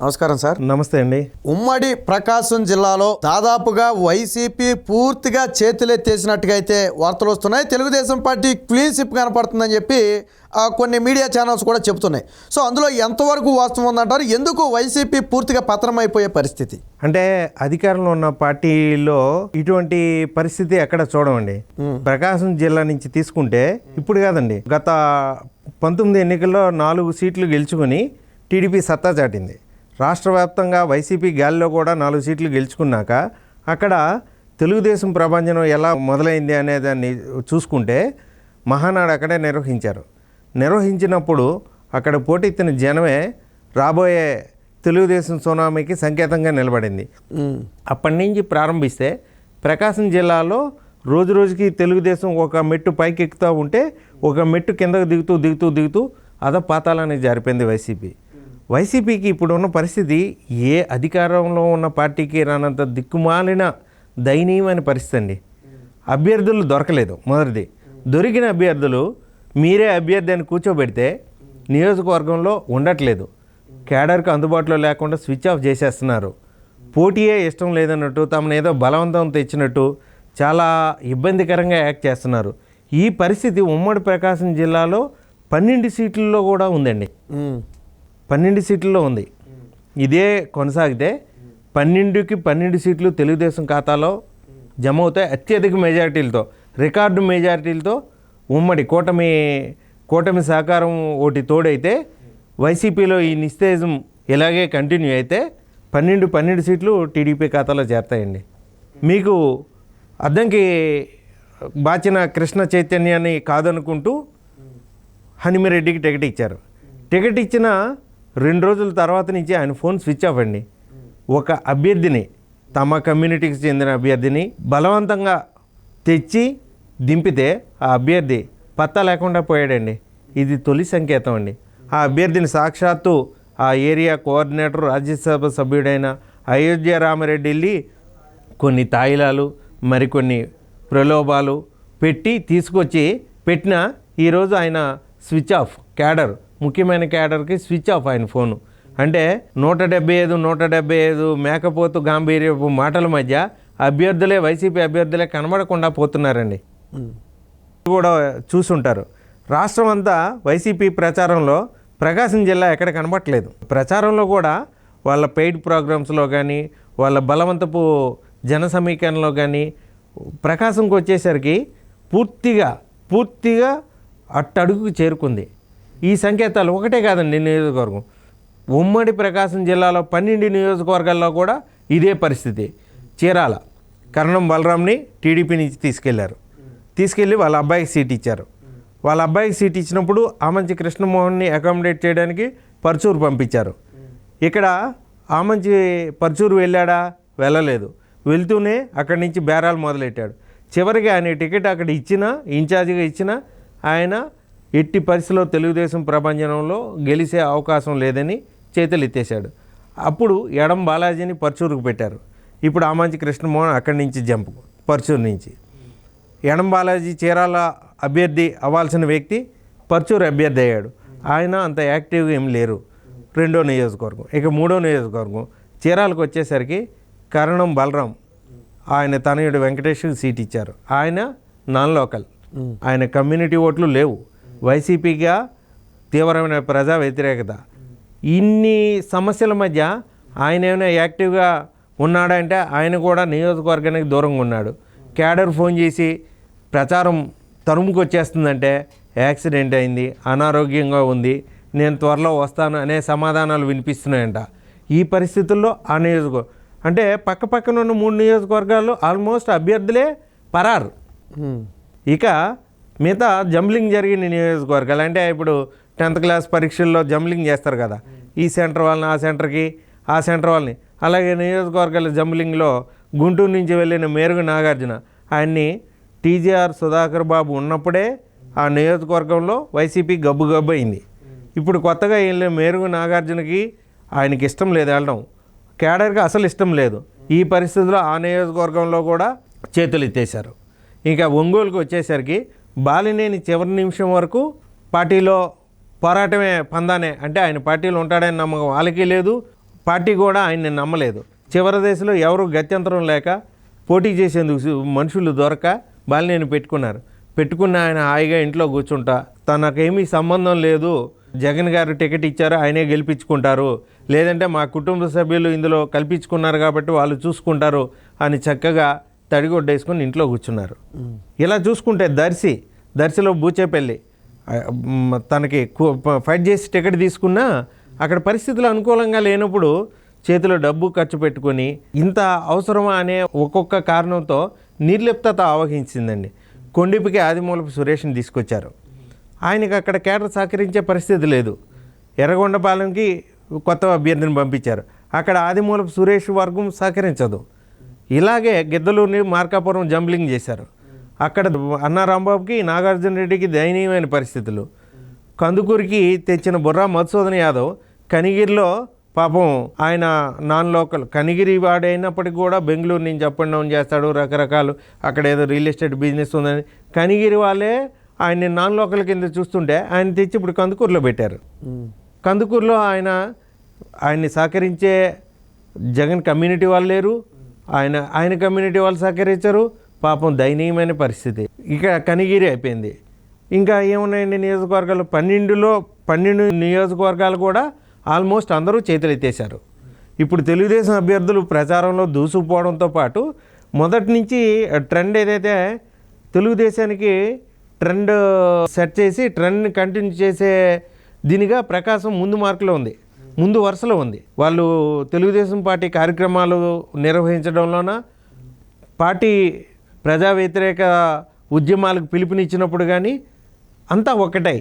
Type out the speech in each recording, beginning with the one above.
నమస్కారం సార్. నమస్తే అండి. ఉమ్మడి ప్రకాశం జిల్లాలో దాదాపుగా వైసీపీ పూర్తిగా చేతులెత్తేసినట్టుగా అయితే వార్తలు వస్తున్నాయి. తెలుగుదేశం పార్టీ క్లీన్ స్వీప్ కనపడుతుందని చెప్పి కొన్ని మీడియా ఛానల్స్ కూడా చెబుతున్నాయి. సో అందులో ఎంతవరకు వాస్తవం ఉందంటారు? ఎందుకు వైసీపీ పూర్తిగా పతనమైపోయే పరిస్థితి? అంటే అధికారంలో ఉన్న పార్టీలో ఇటువంటి పరిస్థితి ఎక్కడ చూడమండి. ప్రకాశం జిల్లా నుంచి తీసుకుంటే ఇప్పుడు కాదండి, గత 19 ఎన్నికల్లో 4 సీట్లు గెలుచుకొని టీడీపీ సత్తా చాటింది. రాష్ట్ర వ్యాప్తంగా వైసీపీ గాలిలో కూడా 4 సీట్లు గెలుచుకున్నాక అక్కడ తెలుగుదేశం ప్రభంజనం ఎలా మొదలైంది అనే దాన్ని చూసుకుంటే మహానాడు అక్కడే నిర్వహించినప్పుడు అక్కడ పోటెత్తిన జనమే రాబోయే తెలుగుదేశం సునామీకి సంకేతంగా నిలబడింది. అప్పటి నుంచి ప్రారంభిస్తే ప్రకాశం జిల్లాలో రోజు రోజుకి తెలుగుదేశం ఒక మెట్టు పైకి ఎక్కుతూ ఉంటే ఒక మెట్టు కిందకు దిగుతూ అధపాతాలని జారిపోయింది వైసీపీకి ఇప్పుడు ఉన్న పరిస్థితి ఏ అధికారంలో ఉన్న పార్టీకి రానంత దిక్కుమాలిన దయనీయమైన పరిస్థితి అండి. అభ్యర్థులు దొరకలేదు. మొదటిది, దొరికిన అభ్యర్థులు మీరే అభ్యర్థి అని కూర్చోబెడితే నియోజకవర్గంలో ఉండట్లేదు. క్యాడర్కి అందుబాటులో లేకుండా స్విచ్ ఆఫ్ చేసేస్తున్నారు. పోటీయే ఇష్టం లేదన్నట్టు, తమను ఏదో బలవంతం తెచ్చినట్టు చాలా ఇబ్బందికరంగా యాక్ట్ చేస్తున్నారు. ఈ పరిస్థితి ఉమ్మడి ప్రకాశం జిల్లాలో 12 సీట్లలో కూడా ఉందండి. 12 సీట్లలో ఉంది. ఇదే కొనసాగితే 12కి 12 సీట్లు తెలుగుదేశం ఖాతాలో జమ అవుతాయి. అత్యధిక మెజారిటీలతో, రికార్డు మెజారిటీలతో ఉమ్మడి కూటమి సహకారం ఒకటి తోడైతే వైసీపీలో ఈ నిస్తేజం ఇలాగే కంటిన్యూ అయితే 12 సీట్లు టీడీపీ ఖాతాలో చేరతాయండి. మీకు అద్దంకి బాచిన కృష్ణ చైతన్యాన్ని కాదనుకుంటూ హనుమిరెడ్డికి టికెట్ ఇచ్చారు. టికెట్ ఇచ్చిన 2 రోజుల తర్వాత నుంచి ఆయన ఫోన్ స్విచ్ ఆఫ్ అండి. ఒక అభ్యర్థిని, తమ కమ్యూనిటీకి చెందిన అభ్యర్థిని బలవంతంగా తెచ్చి దింపితే ఆ అభ్యర్థి పత్తా లేకుండా పోయాడండి. ఇది తొలి సంకేతం అండి. ఆ అభ్యర్థిని సాక్షాత్తు ఆ ఏరియా కోఆర్డినేటర్, రాజ్యసభ సభ్యుడైన అయోధ్య రామరెడ్డి వెళ్ళి కొన్ని తాయిలాలు, మరికొన్ని ప్రలోభాలు పెట్టి తీసుకొచ్చి పెట్టినా ఈరోజు ఆయన స్విచ్ ఆఫ్. ముఖ్యమైన క్యాడర్కి స్విచ్ ఆఫ్ ఆయన ఫోను. అంటే 175 మేకపోతు గాంభీర్యపు మాటల మధ్య వైసీపీ అభ్యర్థులే కనబడకుండా పోతున్నారండి. కూడా చూసుంటారు. రాష్ట్రం అంతా వైసీపీ ప్రచారంలో ప్రకాశం జిల్లా ఎక్కడ కనబడట్లేదు. ప్రచారంలో కూడా వాళ్ళ పెయిడ్ ప్రోగ్రామ్స్లో కానీ, వాళ్ళ బలవంతపు జన సమీకరణలో కానీ ప్రకాశంకి వచ్చేసరికి పూర్తిగా అట్టడుగుకు చేరుకుంది. ఈ సంకేతాలు ఒకటే కాదండి. నియోజకవర్గం ఉమ్మడి ప్రకాశం జిల్లాలో 12 నియోజకవర్గాల్లో కూడా ఇదే పరిస్థితి. చీరాల కరణం బలరాంని టీడీపీ నుంచి తీసుకెళ్ళి వాళ్ళ అబ్బాయికి సీట్ ఇచ్చారు. వాళ్ళ అబ్బాయికి సీట్ ఇచ్చినప్పుడు ఆమంచి కృష్ణమోహన్ని అకామిడేట్ చేయడానికి పర్చూరు పంపించారు. ఇక్కడ ఆమంచి పర్చూరు వెళ్ళలేదు. వెళ్తూనే అక్కడి నుంచి బేరాలు మొదలెట్టాడు. చివరికి ఆయన టికెట్ అక్కడ ఇన్ఛార్జిగా ఇచ్చిన ఆయన ఎట్టి పరిస్థితిలో తెలుగుదేశం ప్రభంజనంలో గెలిచే అవకాశం లేదని చేతులెత్తేశాడు. అప్పుడు ఎడం బాలాజీని పర్చూరుకు పెట్టారు. ఇప్పుడు ఆమంచి కృష్ణమోహన్ అక్కడి నుంచి పర్చూరు నుంచి. ఎడం బాలాజీ చీరాల అభ్యర్థి అవ్వాల్సిన వ్యక్తి పర్చూరు అభ్యర్థి అయ్యాడు. ఆయన అంత యాక్టివ్గా ఏం లేరు. 2వ నియోజకవర్గం. ఇక 3వ నియోజకవర్గం చీరాలకు వచ్చేసరికి కరణం బలరాం ఆయన తనయుడు వెంకటేష్కి సీట్ ఇచ్చారు. ఆయన నాన్ లోకల్, ఆయన కమ్యూనిటీ ఓట్లు లేవు. వైసీపీగా తీవ్రమైన ప్రజా వ్యతిరేకత. ఇన్ని సమస్యల మధ్య ఆయన ఏమైనా యాక్టివ్గా ఉన్నాడంటే ఆయన కూడా నియోజకవర్గానికి దూరంగా ఉన్నాడు. క్యాడర్ ఫోన్ చేసి ప్రచారం తరుముకు వచ్చేస్తుందంటే యాక్సిడెంట్ అయింది, అనారోగ్యంగా ఉంది, నేను త్వరలో వస్తాను అనే సమాధానాలు వినిపిస్తున్నాయంట. ఈ పరిస్థితుల్లో ఆ నియోజకవర్గం అంటే పక్కన ఉన్న 3 నియోజకవర్గాల్లో ఆల్మోస్ట్ అభ్యర్థులే పరారు. ఇక మిగతా జంబ్లింగ్ జరిగిన నియోజకవర్గాలు అంటే ఇప్పుడు 10th క్లాస్ పరీక్షల్లో జంబ్లింగ్ చేస్తారు కదా, ఈ సెంటర్ వాళ్ళని ఆ సెంటర్కి, ఆ సెంటర్ వాళ్ళని. అలాగే నియోజకవర్గాల జంబ్లింగ్లో గుంటూరు నుంచి వెళ్ళిన మేరుగు నాగార్జున, ఆయన్ని టీజీఆర్ సుధాకర్ బాబు ఉన్నప్పుడే ఆ నియోజకవర్గంలో వైసీపీ గబ్బు అయింది. ఇప్పుడు కొత్తగా వెళ్ళిన మేరుగు నాగార్జునకి ఆయనకి ఇష్టం లేదు వెళ్ళడం, క్యాడర్కి అసలు ఇష్టం లేదు. ఈ పరిస్థితుల్లో ఆ నియోజకవర్గంలో కూడా చేతులు ఎత్తేశారు. ఇంకా ఒంగోలుకు వచ్చేసరికి బాలినేని చివరి నిమిషం వరకు పార్టీలో పోరాటమే పందానే, అంటే ఆయన పార్టీలో ఉంటాడని నమ్మకం వాళ్ళకి లేదు, పార్టీ కూడా ఆయన్ని నమ్మలేదు. చివరి దశలో ఎవరు గత్యంతరం లేక పోటీ చేసేందుకు మనుషులు దొరక బాలినేని పెట్టుకున్న ఆయన హాయిగా ఇంట్లో కూర్చుంటా, తనకేమీ సంబంధం లేదు, జగన్ గారు టికెట్ ఇచ్చారు ఆయనే గెలిపించుకుంటారు, లేదంటే మా కుటుంబ సభ్యులు ఇందులో కల్పించుకున్నారు కాబట్టి వాళ్ళు చూసుకుంటారు అని చక్కగా తడిగొడ్డేసుకొని ఇంట్లో కూర్చున్నారు. ఇలా చూసుకుంటే దర్శిలో బూచేపల్లి తనకి ఫైట్ చేసి టికెట్ తీసుకున్నా అక్కడ పరిస్థితులు అనుకూలంగా లేనప్పుడు చేతిలో డబ్బు ఖర్చు పెట్టుకొని ఇంత అవసరమా అనే ఒక్కొక్క కారణంతో నిర్లిప్తత ఆవహించిందండి. కొండిపికి ఆదిమూలపు సురేష్ని తీసుకొచ్చారు. ఆయనకి అక్కడ కేడర్ సహకరించే పరిస్థితి లేదు. ఎర్రగొండపాలెంకి కొత్త అభ్యర్థిని పంపించారు. అక్కడ ఆదిమూలపు సురేష్ వర్గం సహకరించదు. ఇలాగే గిద్దలూరుని మార్కాపురం జంబ్లింగ్ చేశారు. అక్కడ అన్నా రాంబాబుకి నాగార్జున రెడ్డికి దయనీయమైన పరిస్థితులు. కందుకూరికి తెచ్చిన బుర్రా మధుసూదన్ యాదవ్ కనిగిరిలో పాపం ఆయన నాన్ లోకల్ కనిగిరి వాడైనప్పటికీ కూడా బెంగళూరు నుంచి అప్ అండ్ డౌన్ చేస్తాడు, రకరకాలు అక్కడ ఏదో రియల్ ఎస్టేట్ బిజినెస్ ఉందని కనిగిరి వాళ్ళే ఆయన్ని నాన్ లోకల్ కింద చూస్తుంటే ఆయన తెచ్చి ఇప్పుడు కందుకూరులో పెట్టారు. కందుకూరులో ఆయన్ని సహకరించే జగన్ కమ్యూనిటీ వాళ్ళు లేరు, ఆయన కమ్యూనిటీ వాళ్ళు సహకరించరు. పాపం దయనీయమైన పరిస్థితి. ఇక కనిగిరి అయిపోయింది. ఇంకా ఏమున్నాయండి నియోజకవర్గాలు? 12 నియోజకవర్గాలు కూడా ఆల్మోస్ట్ అందరూ చేతులెత్తేశారు. ఇప్పుడు తెలుగుదేశం అభ్యర్థులు ప్రచారంలో దూసుకుపోవడంతో పాటు మొదటి నుంచి ట్రెండ్ ఏదైతే తెలుగుదేశానికి ట్రెండ్ సెట్ చేసి ట్రెండ్ని కంటిన్యూ చేసే దీనిగా ప్రకాశం ముందు వరుసలో ఉంది. వాళ్ళు తెలుగుదేశం పార్టీ కార్యక్రమాలు నిర్వహించడంలోన పార్టీ ప్రజా వ్యతిరేక ఉద్యమాలకు పిలుపునిచ్చినప్పుడు కానీ అంతా ఒకటై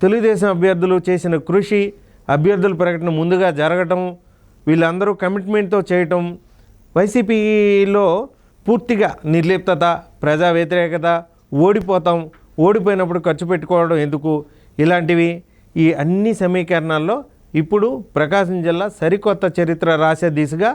తెలుగుదేశం అభ్యర్థులు చేసిన కృషి, అభ్యర్థుల ప్రకటన ముందుగా జరగటం, వీళ్ళందరూ కమిట్మెంట్తో చేయటం, వైసీపీలో పూర్తిగా నిర్లిప్తత, ప్రజా వ్యతిరేకత, ఓడిపోయినప్పుడు ఖర్చు పెట్టుకోవడం ఎందుకు, ఇలాంటివి ఈ అన్ని సమీకరణాల్లో ఇప్పుడు ప్రకాశం జిల్లా సరికొత్త చరిత్ర రాసే దిశగా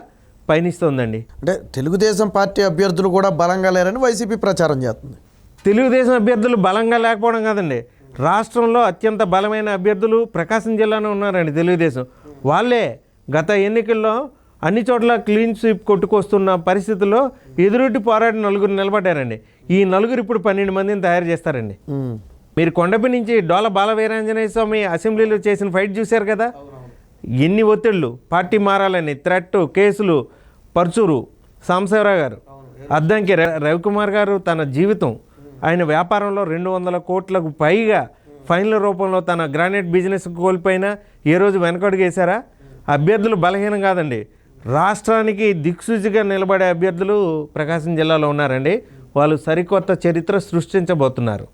పయనిస్తోందండి. అంటే తెలుగుదేశం పార్టీ అభ్యర్థులు కూడా బలంగా లేరని వైసీపీ ప్రచారం చేస్తుంది. తెలుగుదేశం అభ్యర్థులు బలంగా లేకపోవడం కాదండి, రాష్ట్రంలో అత్యంత బలమైన అభ్యర్థులు ప్రకాశం జిల్లాలో ఉన్నారండి. తెలుగుదేశం వాళ్ళే గత ఎన్నికల్లో అన్ని చోట్ల క్లీన్ స్వీప్ కొట్టుకొస్తున్న పరిస్థితుల్లో ఎదురొడ్డి పోరాడి 4 నిలబడ్డారండి. ఈ 4 ఇప్పుడు 12 మందిని తయారు చేస్తారండి. మీరు కొండపి నుంచి డోల బాలవీరాంజనేయ స్వామి అసెంబ్లీలో చేసిన ఫైట్ చూశారు కదా. ఎన్ని ఒత్తిళ్ళు, పార్టీ మారాలని థ్రెట్, కేసులు, పర్చూరు సాంబశివరావు గారు, అద్దంకి రవికుమార్ గారు తన జీవితం ఆయన వ్యాపారంలో 200 కోట్లకు పైగా ఫైన్ల రూపంలో తన గ్రానైట్ బిజినెస్ కోల్పోయినా ఏ రోజు వెనకడుగేశారా? అభ్యర్థులు బలహీనం కాదండి, రాష్ట్రానికి దిక్సూచిగా నిలబడే అభ్యర్థులు ప్రకాశం జిల్లాలో ఉన్నారండి. వాళ్ళు సరికొత్త చరిత్ర సృష్టించబోతున్నారు.